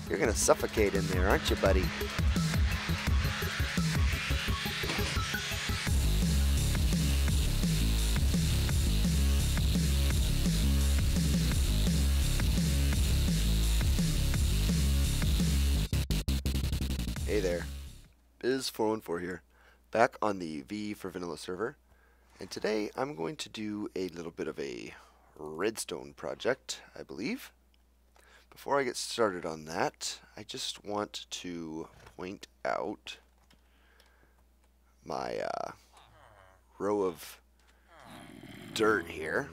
You're gonna suffocate in there, aren't you, buddy? Hey there, Biz414 here, back on the V for Vanilla server, and today I'm going to do a little bit of a redstone project, I believe. Before I get started on that, I just want to point out my row of dirt here.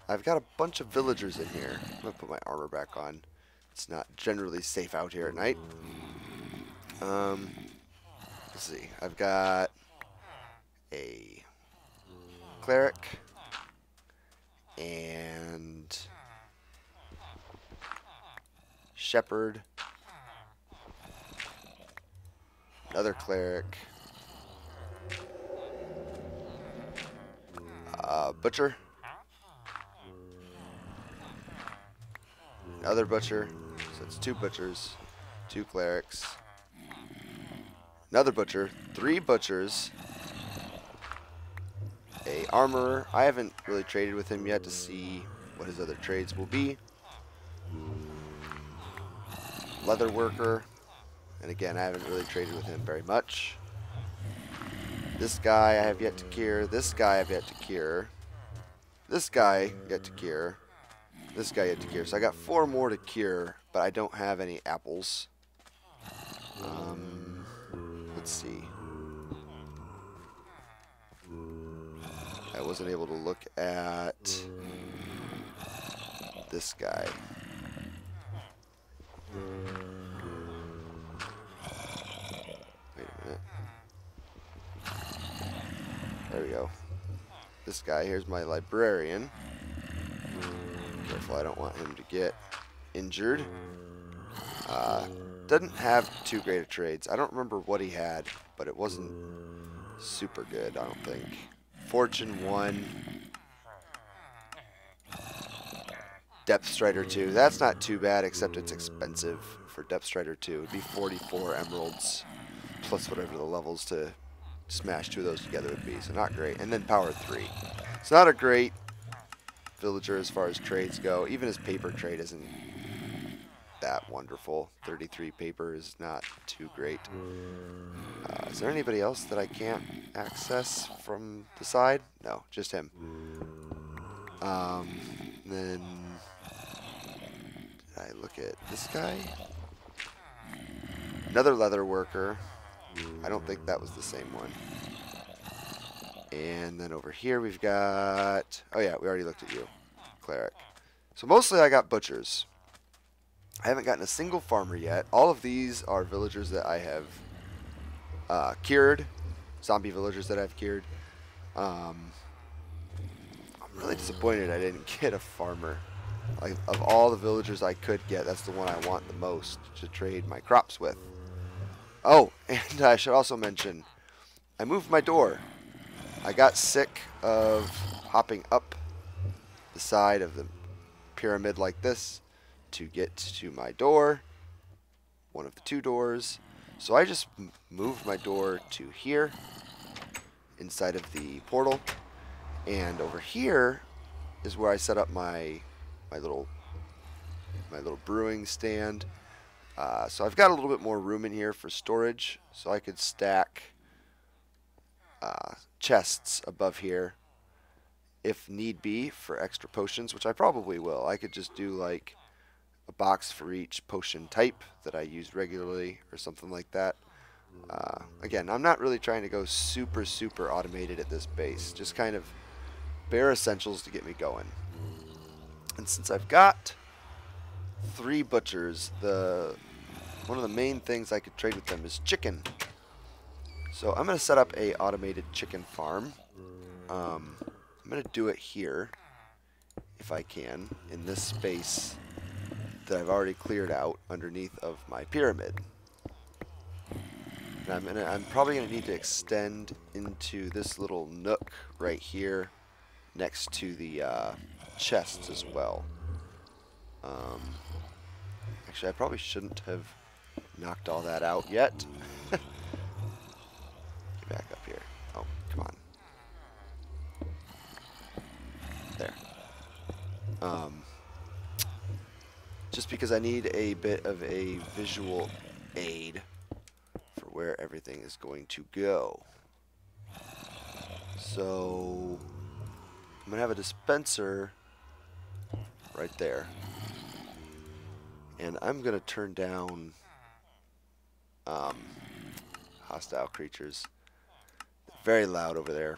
I've got a bunch of villagers in here. I'm going to put my armor back on. It's not generally safe out here at night. Let's see. I've got a cleric and shepherd, another cleric, butcher, another butcher, so it's two butchers, two clerics, another butcher, three butchers, a armorer. I haven't really traded with him yet to see what his other trades will be. Leather worker, and again I haven't really traded with him very much. This guy I have yet to cure, this guy I have yet to cure, this guy yet to cure, this guy yet to cure. So I got 4 more to cure, but I don't have any apples. Let's see. I wasn't able to look at this guy. Wait a minute. There we go. This guy, here's my librarian. Careful, I don't want him to get injured. Doesn't have too great of trades. I don't remember what he had, but it wasn't super good, I don't think. Fortune 1. Depth Strider 2. That's not too bad, except it's expensive for Depth Strider 2. It would be 44 emeralds, plus whatever the levels to smash 2 of those together would be. So not great. And then Power 3. It's not a great villager as far as trades go. Even his paper trade isn't that wonderful. 33 paper is not too great. Is there anybody else that I can't access from the side? No, just him. Then did I look at this guy? Another leather worker. I don't think that was the same one. And then over here we've got, oh yeah, we already looked at you, cleric. So mostly I got butchers. I haven't gotten a single farmer yet. All of these are villagers that I have cured, zombie villagers that I've cured. I'm really disappointed I didn't get a farmer. Like, of all the villagers I could get, that's the one I want the most to trade my crops with. Oh, and I should also mention, I moved my door. I got sick of hopping up the side of the pyramid like this to get to my door, one of the 2 doors. So I just moved my door to here, inside of the portal, and over here is where I set up my little brewing stand. So I've got a little bit more room in here for storage, so I could stack chests above here if need be for extra potions, which I probably will. I could just do like a box for each potion type that I use regularly or something like that. Again, I'm not really trying to go super automated at this base, just kind of bare essentials to get me going. And since I've got 3 butchers, one of the main things I could trade with them is chicken. So I'm going to set up a automated chicken farm. I'm going to do it here, if I can, in this space that I've already cleared out underneath of my pyramid. And I'm probably going to need to extend into this little nook right here next to the chests as well. Actually, I probably shouldn't have knocked all that out yet. Get back up here. Oh, come on. There. Just because I need a bit of a visual aid for where everything is going to go. So I'm going to have a dispenser right there. And I'm going to turn down hostile creatures. Very loud over there.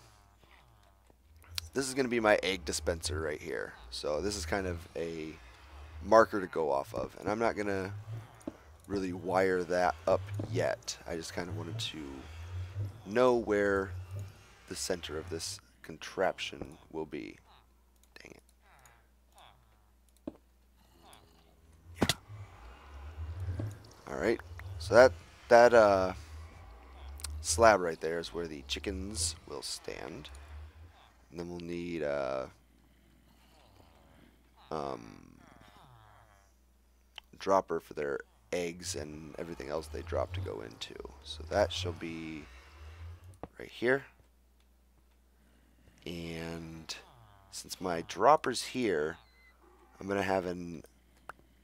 This is going to be my egg dispenser right here. So this is kind of a marker to go off of. And I'm not going to really wire that up yet. I just kind of wanted to know where the center of this contraption will be. Dang it. Yeah. Alright. So that slab right there is where the chickens will stand. And then we'll need dropper for their eggs and everything else they drop to go into. So that shall be right here. And since my dropper's here, I'm going to have an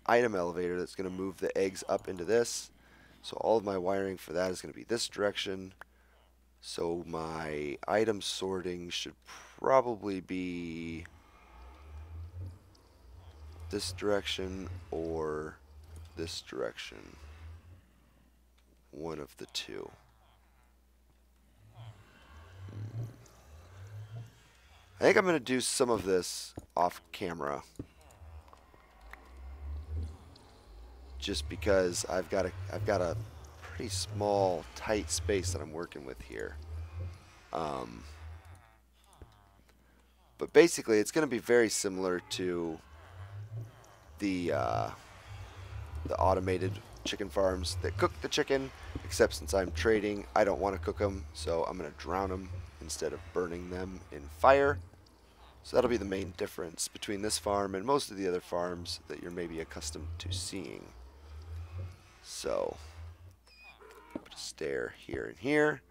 item elevator that's going to move the eggs up into this. So all of my wiring for that is going to be this direction. So my item sorting should probably be this direction or this direction. One of the two. I think I'm going to do some of this off camera. Just because I've got a pretty small, tight space that I'm working with here. But basically, it's going to be very similar to the automated chicken farms that cook the chicken, except since I'm trading, I don't want to cook them, so I'm going to drown them instead of burning them in fire. So that'll be the main difference between this farm and most of the other farms that you're maybe accustomed to seeing. So, put a stair here and here.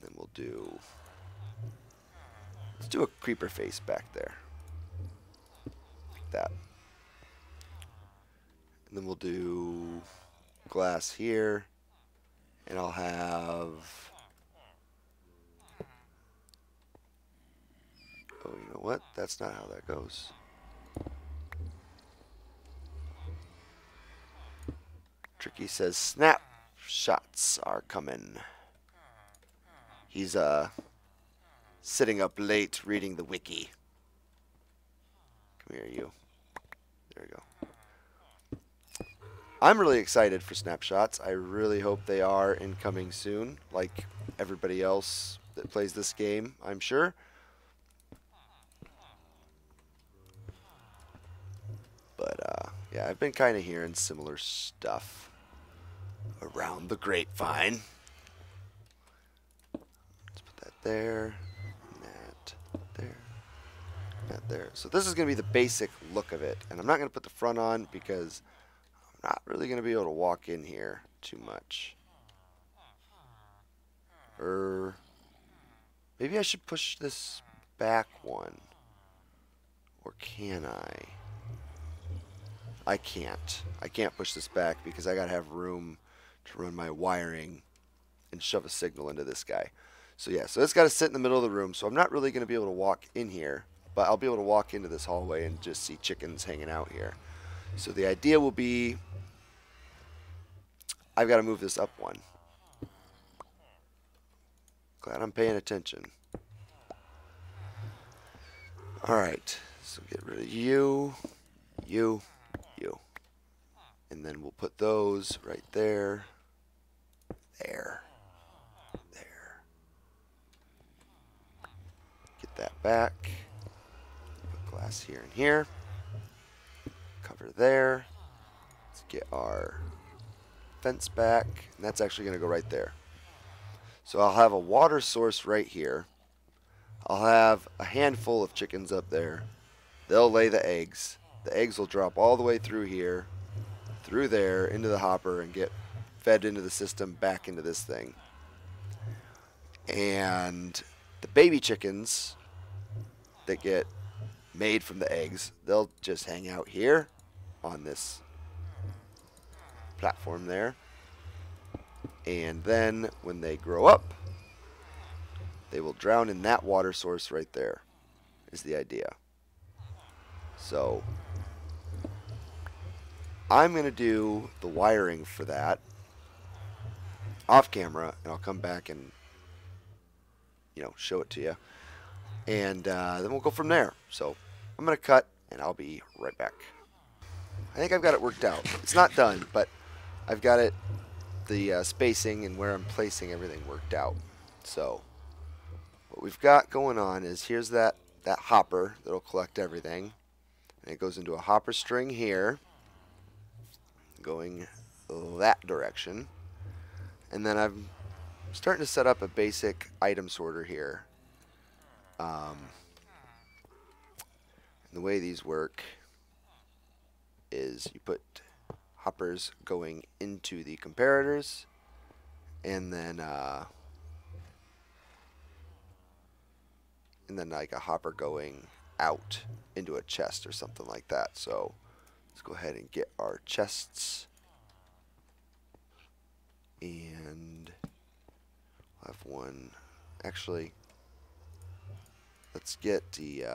Then we'll do, let's do a creeper face back there. Like that. And then we'll do glass here. And I'll have, oh, you know what? That's not how that goes. Tricky says snapshots are coming. He's sitting up late reading the wiki. Come here, you. There we go. I'm really excited for snapshots. I really hope they are incoming soon, like everybody else that plays this game, I'm sure. But yeah, I've been kind of hearing similar stuff around the grapevine. Let's put that there, and that there, and that there. So this is going to be the basic look of it. And I'm not going to put the front on because I'm not really going to be able to walk in here too much. Or maybe I should push this back one. Or can I? I can't. I can't push this back because I gotta have room to run my wiring and shove a signal into this guy. So yeah, so it's gotta sit in the middle of the room. So I'm not really gonna be able to walk in here, but I'll be able to walk into this hallway and just see chickens hanging out here. So the idea will be, I've gotta move this up one. Glad I'm paying attention. Alright, so get rid of you, you. And then we'll put those right there, there. Get that back. Put glass here and here. Cover there. Let's get our fence back. And that's actually going to go right there. So I'll have a water source right here. I'll have a handful of chickens up there. They'll lay the eggs. The eggs will drop all the way through here. through there into the hopper and get fed into the system back into this thing. And the baby chickens that get made from the eggs, they'll just hang out here on this platform there. And then when they grow up, they will drown in that water source right there, is the idea. So I'm going to do the wiring for that off camera, and I'll come back and, you know, show it to you. And then we'll go from there. So I'm going to cut, and I'll be right back. I think I've got it worked out. It's not done, but I've got it, the spacing and where I'm placing everything worked out. So what we've got going on is here's that hopper that'll collect everything. And it goes into a hopper string here, going that direction. And then I'm starting to set up a basic item sorter here. And the way these work is you put hoppers going into the comparators, and then like a hopper going out into a chest or something like that. So let's go ahead and get our chests, and I'll have one. Actually, let's get the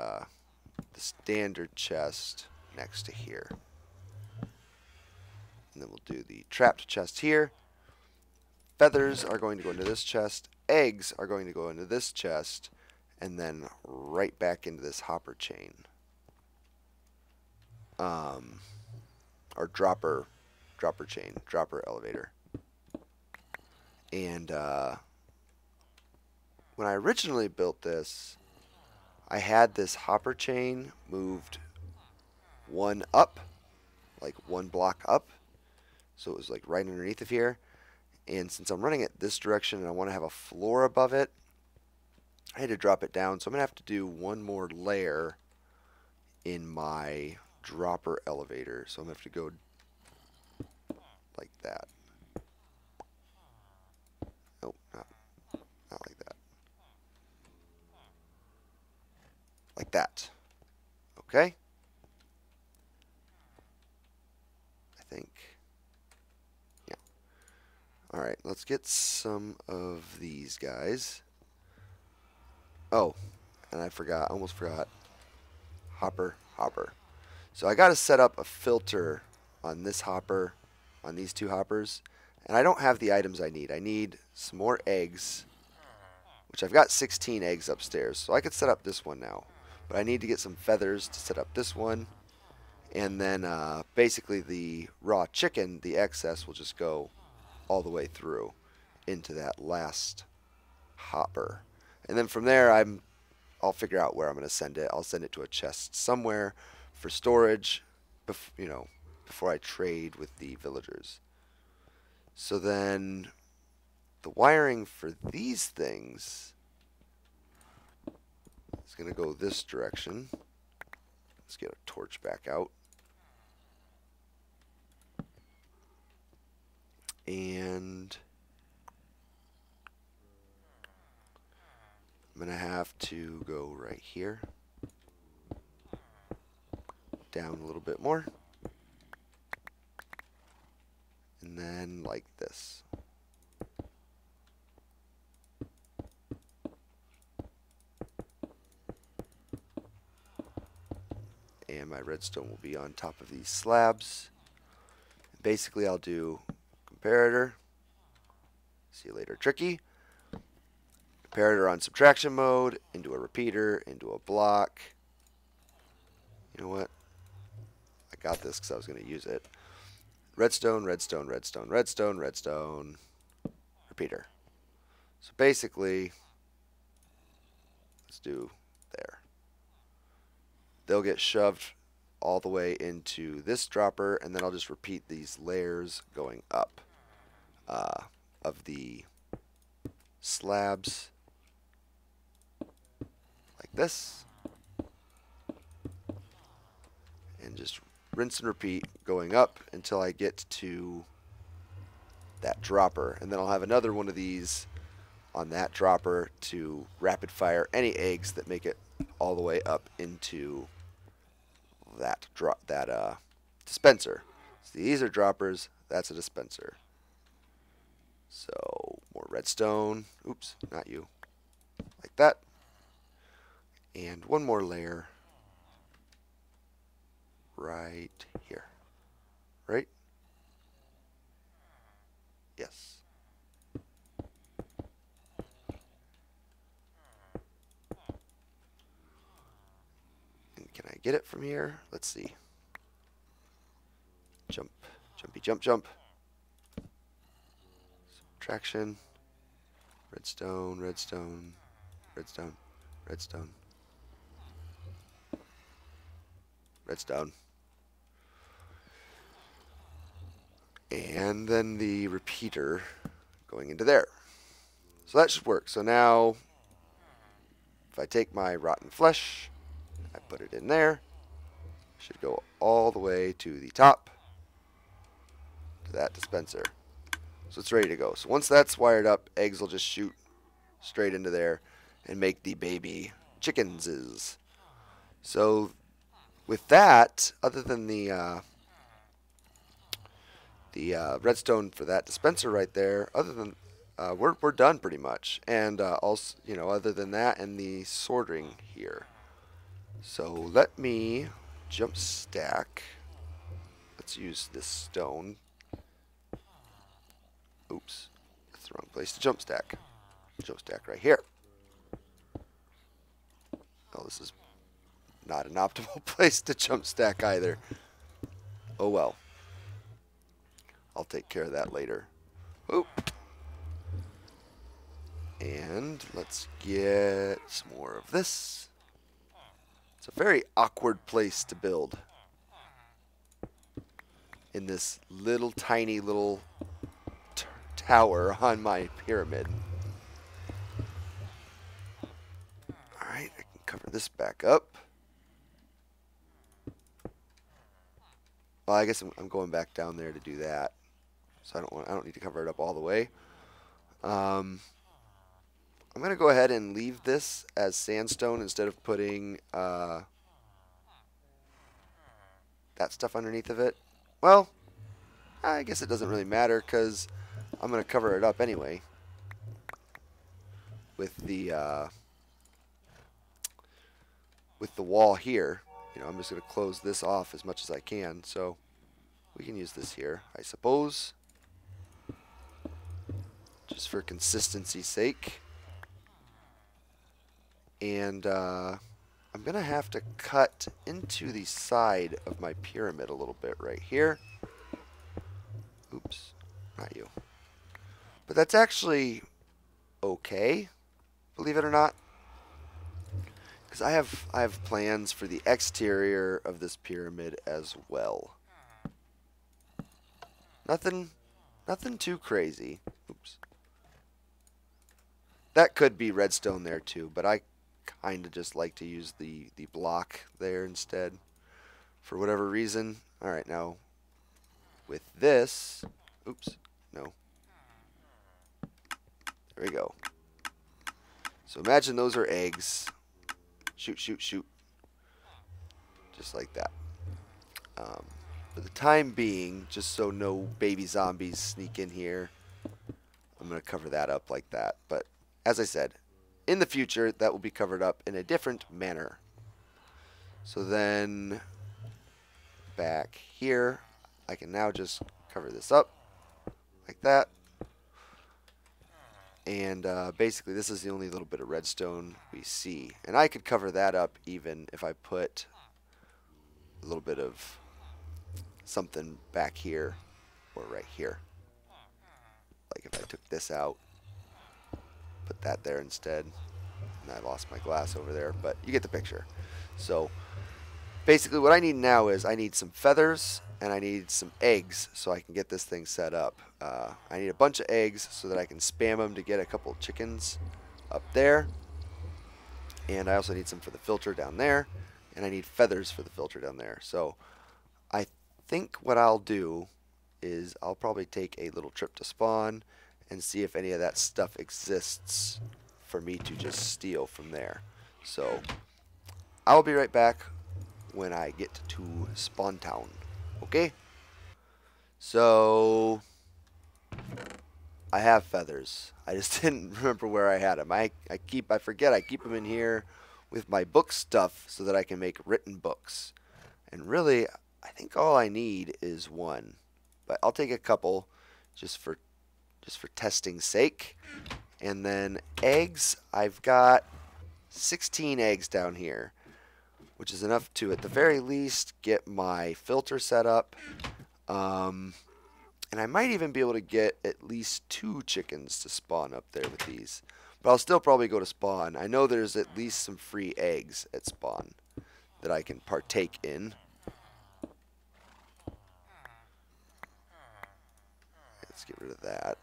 standard chest next to here. And then we'll do the trapped chest here. Feathers are going to go into this chest. Eggs are going to go into this chest. And then right back into this hopper chain. Or dropper chain. Dropper elevator. And when I originally built this, I had this hopper chain moved one up. Like one block up. So it was like right underneath of here. And since I'm running it this direction and I want to have a floor above it, I had to drop it down. So I'm going to have to do one more layer in my dropper elevator. So I'm going to have to go like that. Nope, not like that. Like that. Okay? I think. Alright, let's get some of these guys. Oh, and I almost forgot. Hopper. So I got to set up a filter on this hopper, on these two hoppers. And I don't have the items I need. I need some more eggs, which I've got 16 eggs upstairs. So I could set up this one now. But I need to get some feathers to set up this one. And then basically the raw chicken, the excess, will just go all the way through into that last hopper. And then from there I'll figure out where I'm going to send it. I'll send it to a chest somewhere for storage, before I trade with the villagers. So then the wiring for these things is going to go this direction. Let's get a torch back out. And I'm going to have to go right here, down a little bit more, and then like this. And my redstone will be on top of these slabs. Basically, I'll do comparator. See you later, tricky. Comparator on subtraction mode, into a repeater, into a block. You know what? I got this because I was going to use it. Redstone, redstone, redstone, redstone, redstone, repeater. So basically, let's do there. They'll get shoved all the way into this dropper, and then I'll just repeat these layers going up of the slabs like this, and just rinse and repeat, going up until I get to that dropper. And then I'll have another one of these on that dropper to rapid fire any eggs that make it all the way up into that dispenser. So these are droppers, that's a dispenser. So more redstone. Oops, not you. Like that. And one more layer right here. Right? Yes. And can I get it from here? Let's see. Jump. Jumpy jump jump. Subtraction. Redstone, redstone, redstone, redstone. Redstone. And then the repeater going into there. So that should work. So now, if I take my rotten flesh, I put it in there, it should go all the way to the top, to that dispenser. So it's ready to go. So once that's wired up, eggs will just shoot straight into there and make the baby chickens. So with that, other than the redstone for that dispenser right there, other than we're done pretty much. And also, you know, other than that and the sorting here. So let me jump stack. Let's use this stone. Oops, that's the wrong place to jump stack. Jump stack right here. Oh, this is not an optimal place to jump stack either. Oh well. I'll take care of that later. Oop. And let's get some more of this. It's a very awkward place to build. In this little tiny little tower on my pyramid. Alright, I can cover this back up. Well, I guess I'm going back down there to do that. So I don't need to cover it up all the way. I'm going to go ahead and leave this as sandstone instead of putting that stuff underneath of it. Well, I guess it doesn't really matter because I'm going to cover it up anyway with the wall here. You know, I'm just going to close this off as much as I can, so we can use this here, I suppose, just for consistency's sake. And I'm going to have to cut into the side of my pyramid a little bit right here. Oops, not you. But that's actually okay, believe it or not. Because I have plans for the exterior of this pyramid as well. Nothing too crazy. Oops. That could be redstone there too, but I kind of just like to use the block there instead for whatever reason. Alright, now with this, oops, no. There we go. So imagine those are eggs. Shoot, shoot, shoot. Just like that. For the time being, just so no baby zombies sneak in here, I'm going to cover that up like that. But as I said, in the future, that will be covered up in a different manner. So then, back here, I can now just cover this up like that. And basically, this is the only little bit of redstone we see. And I could cover that up even if I put a little bit of something back here or right here. Like if I took this out, put that there instead. And I lost my glass over there, but you get the picture. So basically what I need now is I need some feathers and I need some eggs so I can get this thing set up. I need a bunch of eggs so that I can spam them to get a couple chickens up there. And I also need some for the filter down there. And I need feathers for the filter down there. So I think what I'll do is I'll probably take a little trip to spawn and see if any of that stuff exists for me to just steal from there. So I'll be right back when I get to Spawn Town. Okay? So I have feathers. I just didn't remember where I had them. I forget I keep them in here with my book stuff so that I can make written books. And really, I think all I need is one. But I'll take a couple just for testing's sake. And then eggs, I've got 16 eggs down here, which is enough to, at the very least, get my filter set up. And I might even be able to get at least 2 chickens to spawn up there with these. But I'll still probably go to spawn. I know there's at least some free eggs at spawn that I can partake in. Let's get rid of that.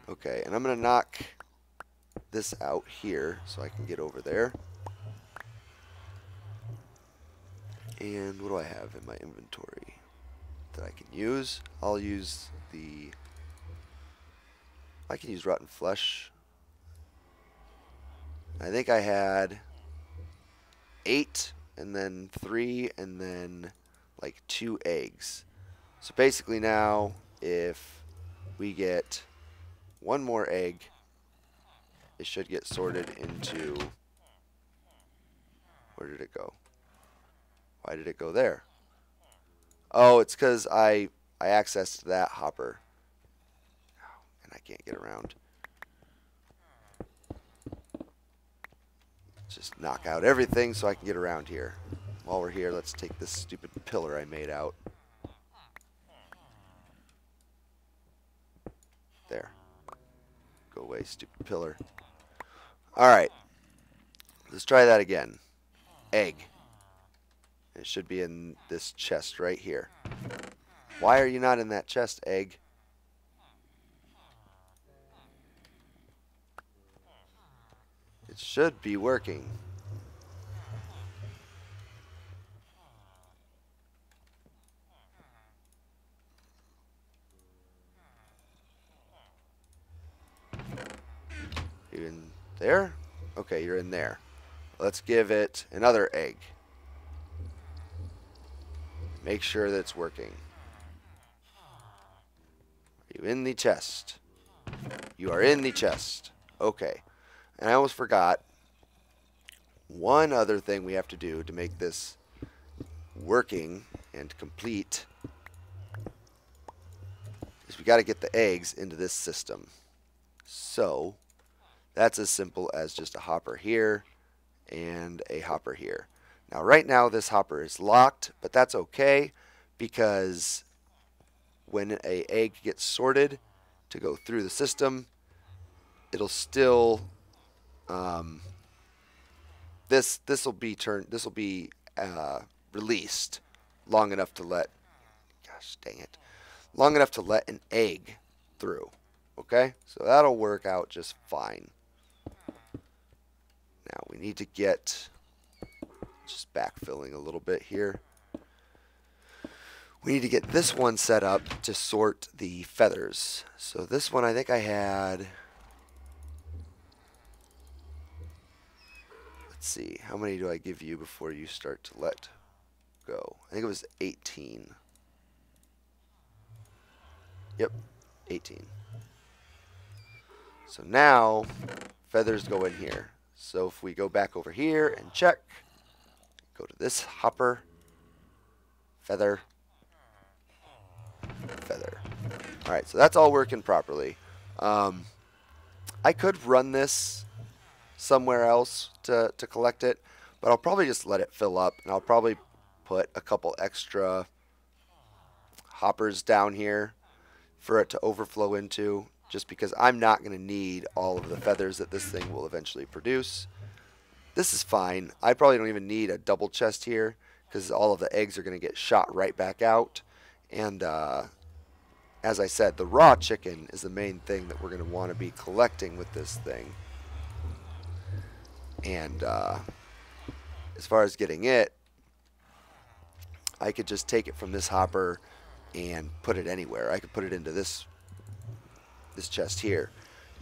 Okay, and I'm going to knock this out here so I can get over there. And what do I have in my inventory that I can use? I'll use I can use rotten flesh. I think I had 8 and then 3 and then like 2 eggs. So basically now if we get 1 more egg, it should get sorted into, where did it go? Why did it go there? Oh, it's because I accessed that hopper. And I can't get around. Just knock out everything so I can get around here. While we're here, let's take this stupid pillar I made out. There. Go away, stupid pillar. Alright. Let's try that again. Egg. It should be in this chest right here. Why are you not in that chest, egg? It should be working. You in there? Okay, you're in there. Let's give it another egg. Make sure that it's working. Are you in the chest? You are in the chest. Okay. And I almost forgot. One other thing we have to do to make this working and complete is we got to get the eggs into this system. So that's as simple as just a hopper here and a hopper here. Now right now this hopper is locked, but that's okay because when an egg gets sorted to go through the system, it'll still this will be released long enough to let, gosh dang it, long enough to let an egg through. Okay, so that'll work out just fine. Now we need to get, just backfilling a little bit here. We need to get this one set up to sort the feathers. So this one I think I had, let's see, how many do I give you before you start to let go? I think it was 18. Yep, 18. So now feathers go in here. So if we go back over here and check, go to this hopper, feather, feather. Alright, so that's all working properly. I could run this somewhere else to collect it, but I'll probably just let it fill up, and I'll probably put a couple extra hoppers down here for it to overflow into, just because I'm not going to need all of the feathers that this thing will eventually produce. This is fine. I probably don't even need a double chest here because all of the eggs are going to get shot right back out. And as I said, the raw chicken is the main thing that we're going to want to be collecting with this thing. And as far as getting it, I could just take it from this hopper and put it anywhere. I could put it into this chest here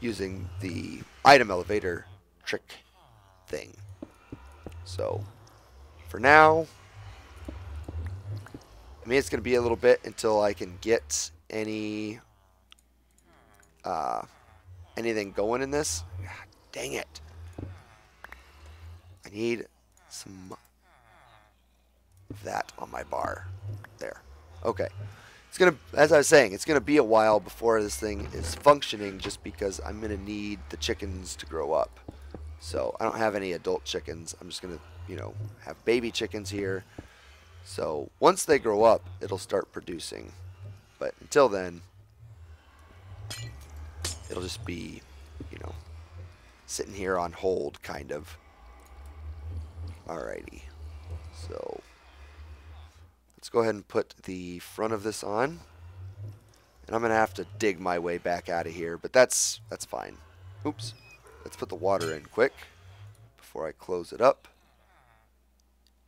using the item elevator trick thing. So for now, I mean, it's going to be a little bit until I can get anything going in this. God, dang it. I need some of that on my bar. There. Okay. It's going to, as I was saying, it's going to be a while before this thing is functioning just because I'm going to need the chickens to grow up. So I don't have any adult chickens. I'm just going to, you know, have baby chickens here. So once they grow up, it'll start producing. But until then, it'll just be, you know, sitting here on hold, kind of. Alrighty. So let's go ahead and put the front of this on. And I'm going to have to dig my way back out of here, but that's fine. Oops. Let's put the water in quick before I close it up.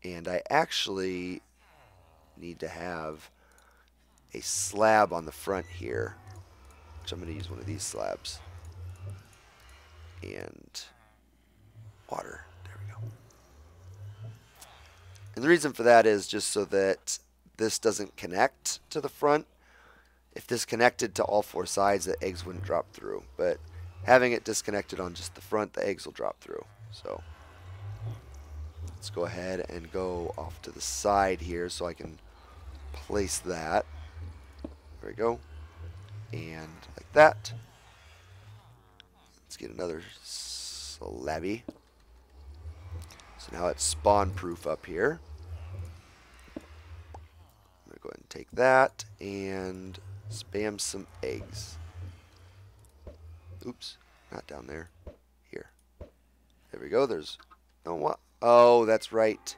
And I actually need to have a slab on the front here, which I'm going to use one of these slabs. And water. There we go. And the reason for that is just so that this doesn't connect to the front. If this connected to all four sides, the eggs wouldn't drop through. But having it disconnected on just the front, the eggs will drop through. So let's go ahead and go off to the side here so I can place that. There we go. And like that. Let's get another slabby. So now it's spawn proof up here. I'm going to go ahead and take that and spam some eggs. Oops, not down there. Here. There we go. There's no what? Oh, that's right.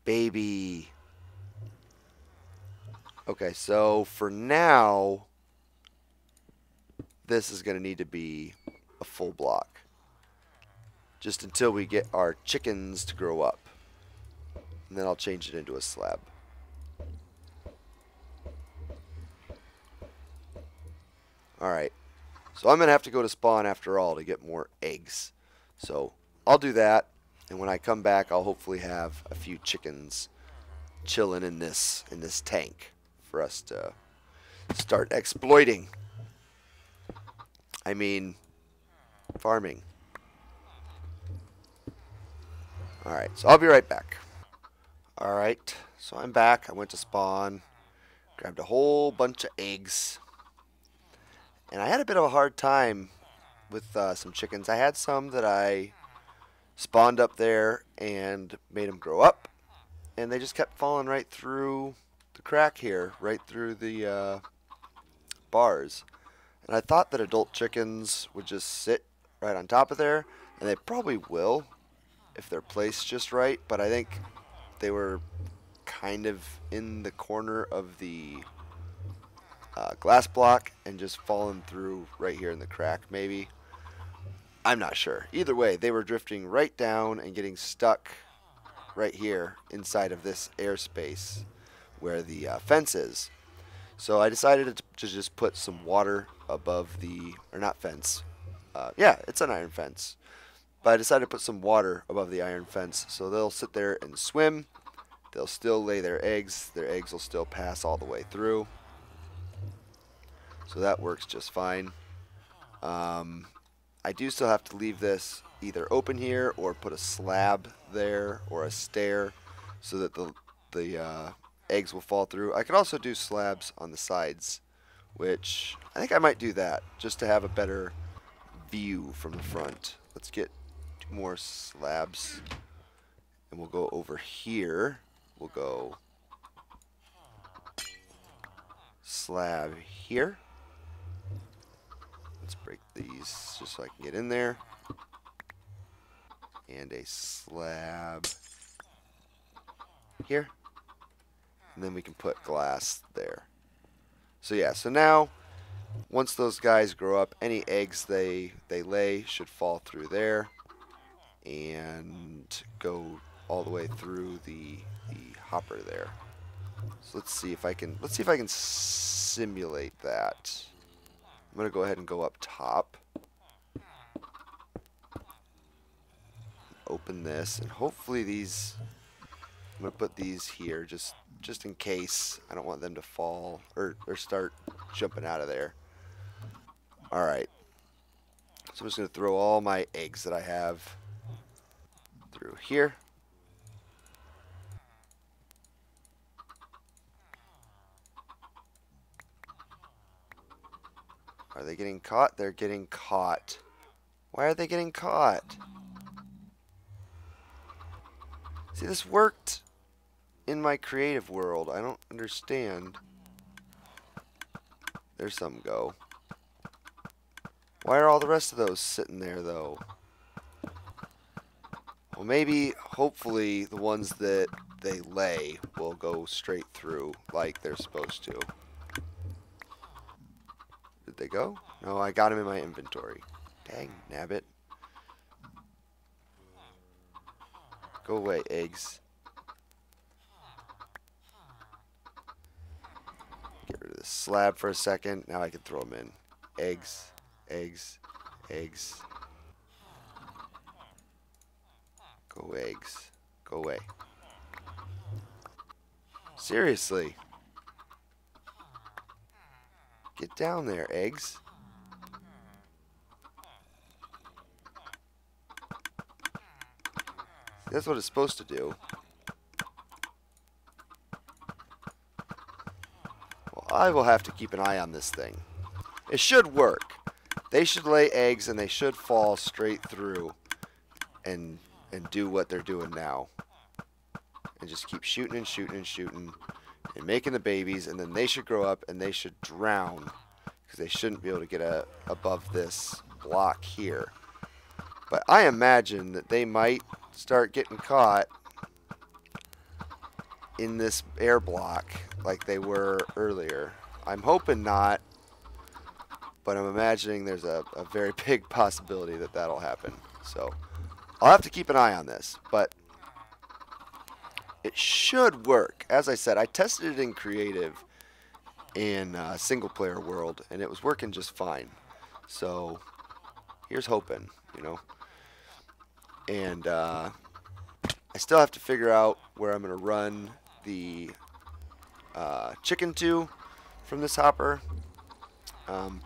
Baby. Okay, so for now, this is going to need to be a full block. Just until we get our chickens to grow up. And then I'll change it into a slab. Alright, so I'm going to have to go to spawn after all to get more eggs. So I'll do that, and when I come back I'll hopefully have a few chickens chilling in this tank for us to start exploiting. I mean, farming. Alright, so I'll be right back. Alright, so I'm back. I went to spawn, grabbed a whole bunch of eggs. And I had a bit of a hard time with some chickens. I had some that I spawned up there and made them grow up. And they just kept falling right through the crack here, right through the bars. And I thought that adult chickens would just sit right on top of there. And they probably will if they're placed just right. But I think they were kind of in the corner of the glass block and just fallen through right here in the crack, maybe. I'm not sure. Either way, they were drifting right down and getting stuck right here inside of this airspace where the fence is. So I decided to just put some water above the, or not fence. Yeah, it's an iron fence. But I decided to put some water above the iron fence so they'll sit there and swim. They'll still lay their eggs. Their eggs will still pass all the way through. So that works just fine. I do still have to leave this either open here or put a slab there or a stair so that the eggs will fall through. I could also do slabs on the sides, which I think I might do that just to have a better view from the front. Let's get 2 more slabs and we'll go over here. We'll go slab here. Let's break these just so I can get in there. And a slab here. And then we can put glass there. So yeah, so now once those guys grow up, any eggs they lay should fall through there and go all the way through the hopper there. So let's see if I can simulate that. I'm gonna go ahead and go up top. Open this, and hopefully these, I'm gonna put these here just in case. I don't want them to fall or start jumping out of there. Alright. So I'm just gonna throw all my eggs that I have through here. Are they getting caught? They're getting caught. Why are they getting caught? See, this worked in my creative world. I don't understand. There's some go. Why are all the rest of those sitting there, though? Well, maybe, hopefully, the ones that they lay will go straight through like they're supposed to. Did they go? No, I got them in my inventory. Dang, nabbit. Go away, eggs. Get rid of this slab for a second. Now I can throw them in. Eggs, eggs, eggs. Go eggs. Go away. Seriously. Get down there, eggs. That's what it's supposed to do. Well, I will have to keep an eye on this thing. It should work. They should lay eggs and they should fall straight through and do what they're doing now. And just keep shooting and shooting and shooting and making the babies, and then they should grow up and they should drown because they shouldn't be able to get above this block here. But I imagine that they might start getting caught in this air block like they were earlier. I'm hoping not, but I'm imagining there's a very big possibility that that'll happen. So I'll have to keep an eye on this, but it should work. As I said, I tested it in creative in single player world and it was working just fine. So here's hoping, you know. And I still have to figure out where I'm going to run the chicken to from this hopper.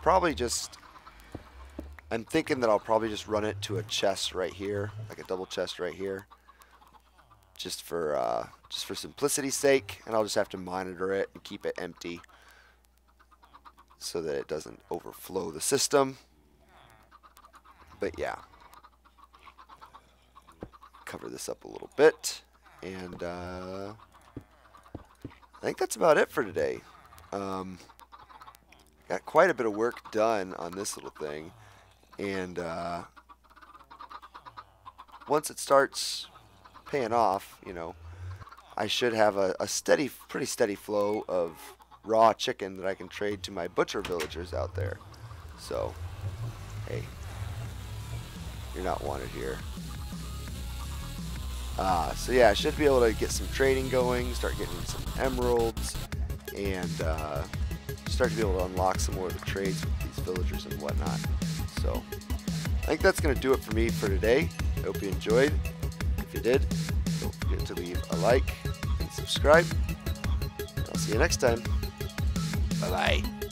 Probably just, I'm thinking that I'll probably just run it to a chest right here, like a double chest right here, just for simplicity's sake, and I'll just have to monitor it and keep it empty so that it doesn't overflow the system. But yeah. Cover this up a little bit, and I think that's about it for today. Got quite a bit of work done on this little thing, and once it starts paying off, you know, I should have a pretty steady flow of raw chicken that I can trade to my butcher villagers out there. So, hey, you're not wanted here. So yeah, I should be able to get some trading going, start getting some emeralds, and start to be able to unlock some more of the trades with these villagers and whatnot. So I think that's going to do it for me for today. I hope you enjoyed. If you did, don't forget to leave a like and subscribe. I'll see you next time. Bye-bye.